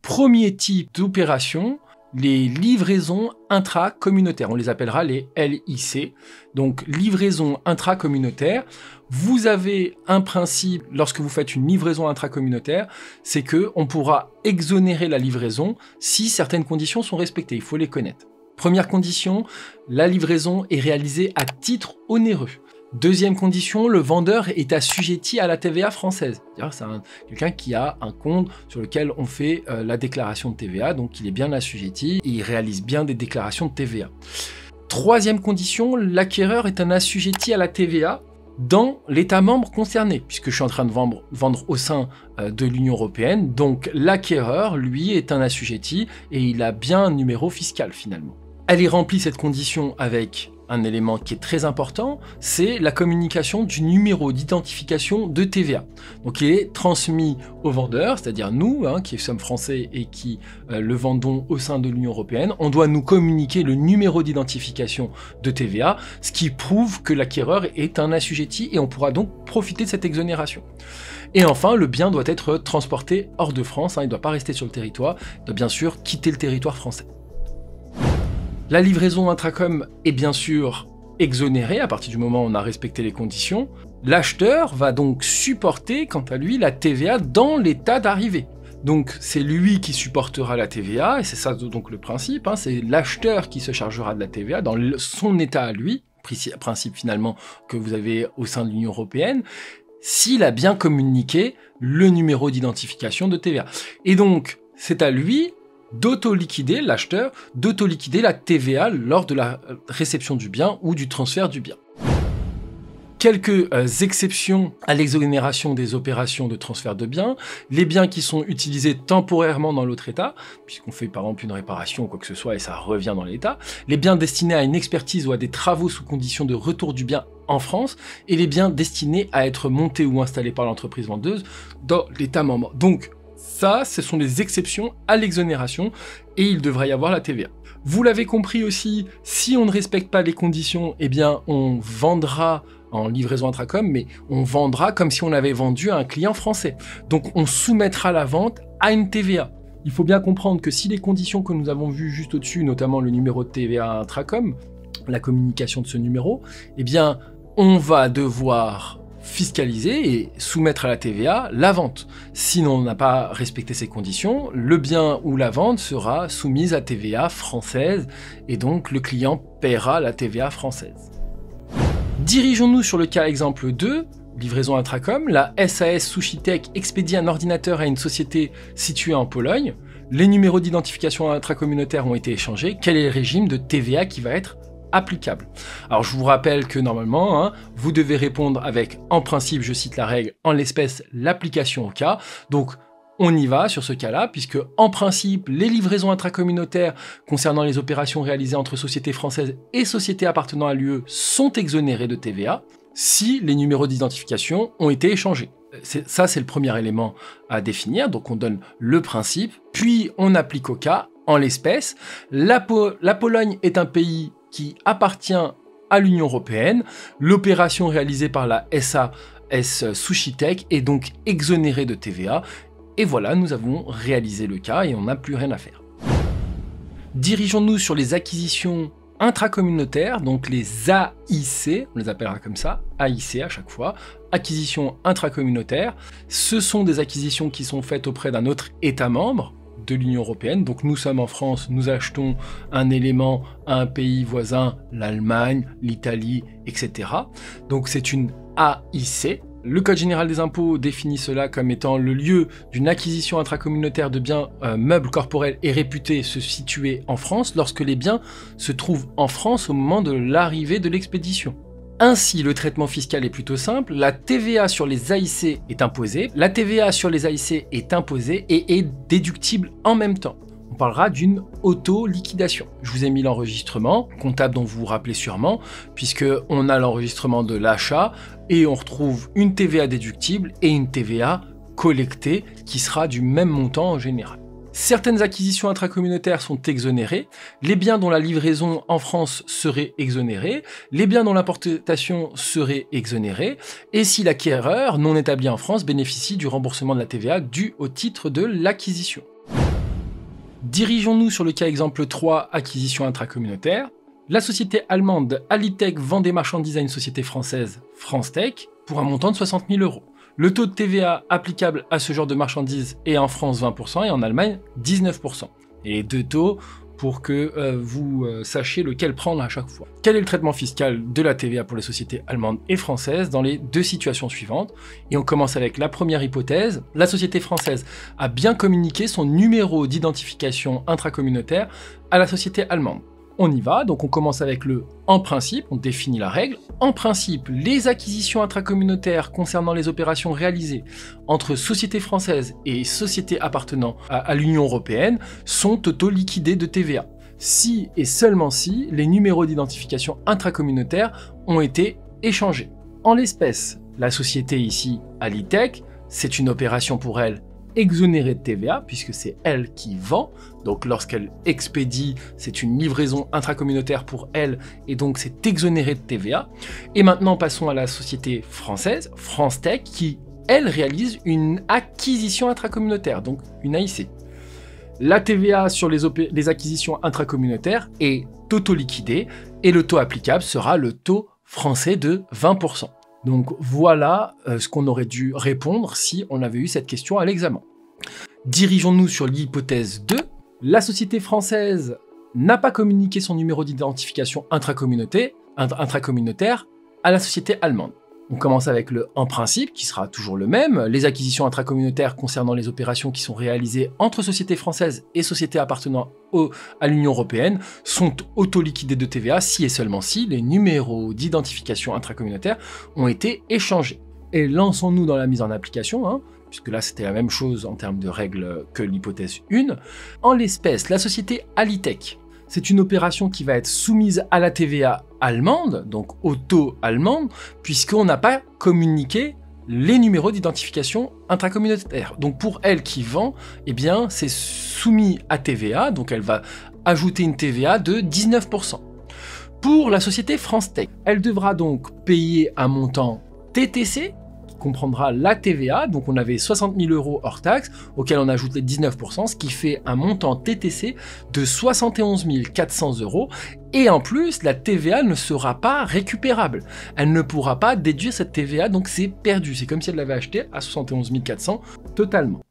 Premier type d'opération, les livraisons intracommunautaires. On les appellera les LIC. Donc, livraison intracommunautaire. Vous avez un principe lorsque vous faites une livraison intracommunautaire, c'est qu'on pourra exonérer la livraison si certaines conditions sont respectées. Il faut les connaître. Première condition, la livraison est réalisée à titre onéreux. Deuxième condition, le vendeur est assujetti à la TVA française. C'est quelqu'un qui a un compte sur lequel on fait la déclaration de TVA, donc il est bien assujetti et il réalise bien des déclarations de TVA. Troisième condition, l'acquéreur est un assujetti à la TVA dans l'État membre concerné, puisque je suis en train de vendre au sein de l'Union européenne, donc l'acquéreur, lui, est un assujetti et il a bien un numéro fiscal finalement. Elle est remplie cette condition avec un élément qui est très important, c'est la communication du numéro d'identification de TVA. Donc il est transmis au vendeur, c'est-à-dire nous, qui sommes français et qui le vendons au sein de l'Union européenne, on doit nous communiquer le numéro d'identification de TVA, ce qui prouve que l'acquéreur est un assujetti et on pourra donc profiter de cette exonération. Et enfin, le bien doit être transporté hors de France, il ne doit pas rester sur le territoire, il doit bien sûr quitter le territoire français. La livraison intracom est bien sûr exonérée à partir du moment où on a respecté les conditions. L'acheteur va donc supporter, quant à lui, la TVA dans l'état d'arrivée. Donc c'est lui qui supportera la TVA, et c'est ça donc le principe, c'est l'acheteur qui se chargera de la TVA dans son état à lui, principe finalement que vous avez au sein de l'Union européenne, s'il a bien communiqué le numéro d'identification de TVA. Et donc c'est à lui d'auto-liquider, l'acheteur, d'auto-liquider la TVA lors de la réception du bien ou du transfert du bien. Quelques exceptions à l'exonération des opérations de transfert de biens. Les biens qui sont utilisés temporairement dans l'autre État, puisqu'on fait par exemple une réparation ou quoi que ce soit et ça revient dans l'État. Les biens destinés à une expertise ou à des travaux sous condition de retour du bien en France. Et les biens destinés à être montés ou installés par l'entreprise vendeuse dans l'État membre. Donc, ça, ce sont des exceptions à l'exonération et il devrait y avoir la TVA. Vous l'avez compris aussi, si on ne respecte pas les conditions, eh bien on vendra en livraison intracom, mais on vendra comme si on avait vendu à un client français. Donc on soumettra la vente à une TVA. Il faut bien comprendre que si les conditions que nous avons vues juste au-dessus, notamment le numéro de TVA intracom, la communication de ce numéro, eh bien on va devoir fiscaliser et soumettre à la TVA la vente. Sinon, on n'a pas respecté ces conditions, le bien ou la vente sera soumise à TVA française et donc le client paiera la TVA française. Dirigeons-nous sur le cas exemple 2, livraison intracom. La SAS Sushitech expédie un ordinateur à une société située en Pologne. Les numéros d'identification intracommunautaire ont été échangés. Quel est le régime de TVA qui va être applicable? Alors je vous rappelle que normalement, vous devez répondre avec, en principe, je cite la règle, en l'espèce, l'application au cas. Donc on y va sur ce cas-là, puisque en principe, les livraisons intracommunautaires concernant les opérations réalisées entre sociétés françaises et sociétés appartenant à l'UE sont exonérées de TVA si les numéros d'identification ont été échangés. Ça, c'est le premier élément à définir. Donc on donne le principe, puis on applique au cas. En l'espèce, la Pologne est un pays qui appartient à l'Union européenne. L'opération réalisée par la SAS Sushitech est donc exonérée de TVA. Et voilà, nous avons réalisé le cas et on n'a plus rien à faire. Dirigeons-nous sur les acquisitions intracommunautaires, donc les AIC, on les appellera comme ça, AIC à chaque fois, acquisitions intracommunautaires. Ce sont des acquisitions qui sont faites auprès d'un autre État membre de l'Union européenne. Donc nous sommes en France, nous achetons un élément à un pays voisin, l'Allemagne, l'Italie, etc. Donc c'est une AIC. Le Code général des impôts définit cela comme étant le lieu d'une acquisition intracommunautaire de biens meubles corporels et réputés se situer en France lorsque les biens se trouvent en France au moment de l'arrivée de l'expédition. Ainsi, le traitement fiscal est plutôt simple, la TVA sur les AIC est imposée, la TVA sur les AIC est imposée et est déductible en même temps. On parlera d'une auto-liquidation. Je vous ai mis l'enregistrement comptable dont vous vous rappelez sûrement, puisqu'on a l'enregistrement de l'achat et on retrouve une TVA déductible et une TVA collectée qui sera du même montant en général. Certaines acquisitions intracommunautaires sont exonérées, les biens dont la livraison en France serait exonérée, les biens dont l'importation serait exonérée, et si l'acquéreur non établi en France bénéficie du remboursement de la TVA due au titre de l'acquisition. Dirigeons-nous sur le cas exemple 3, acquisition intracommunautaire. La société allemande Alitech vend des marchandises à une société française, France-Tech, pour un montant de 60 000 €. Le taux de TVA applicable à ce genre de marchandises est en France 20% et en Allemagne 19%. Et les deux taux pour que vous sachiez lequel prendre à chaque fois. Quel est le traitement fiscal de la TVA pour les sociétés allemandes et françaises dans les deux situations suivantes? Et on commence avec la première hypothèse. La société française a bien communiqué son numéro d'identification intracommunautaire à la société allemande. On y va, donc on commence avec le « en principe », on définit la règle. En principe, les acquisitions intracommunautaires concernant les opérations réalisées entre sociétés françaises et sociétés appartenant à l'Union européenne sont auto-liquidées de TVA. Si et seulement si les numéros d'identification intracommunautaire ont été échangés. En l'espèce, la société ici, Alitech, c'est une opération pour elle exonérée de TVA, puisque c'est elle qui vend, donc lorsqu'elle expédie, c'est une livraison intracommunautaire pour elle, et donc c'est exonéré de TVA. Et maintenant, passons à la société française, France-Tech, qui, elle, réalise une acquisition intracommunautaire, donc une AIC. La TVA sur les acquisitions intracommunautaires est auto-liquidée, et le taux applicable sera le taux français de 20%. Donc voilà ce qu'on aurait dû répondre si on avait eu cette question à l'examen. Dirigeons-nous sur l'hypothèse 2. La société française n'a pas communiqué son numéro d'identification intracommunautaire à la société allemande. On commence avec le « en principe » qui sera toujours le même. Les acquisitions intracommunautaires concernant les opérations qui sont réalisées entre sociétés françaises et sociétés appartenant à l'Union européenne sont auto-liquidées de TVA si et seulement si les numéros d'identification intracommunautaire ont été échangés. Et lançons-nous dans la mise en application, puisque là c'était la même chose en termes de règles que l'hypothèse 1. En l'espèce, la société Alitech, c'est une opération qui va être soumise à la TVA allemande, donc au taux allemand, puisqu'on n'a pas communiqué les numéros d'identification intracommunautaire. Donc pour elle qui vend, eh bien c'est soumis à TVA, donc elle va ajouter une TVA de 19%. Pour la société France-Tech, elle devra donc payer un montant TTC, comprendra la TVA, donc on avait 60 000 € hors taxe, auquel on ajoute les 19%, ce qui fait un montant TTC de 71 400 €, et en plus, la TVA ne sera pas récupérable. Elle ne pourra pas déduire cette TVA, donc c'est perdu. C'est comme si elle l'avait acheté à 71 400 totalement.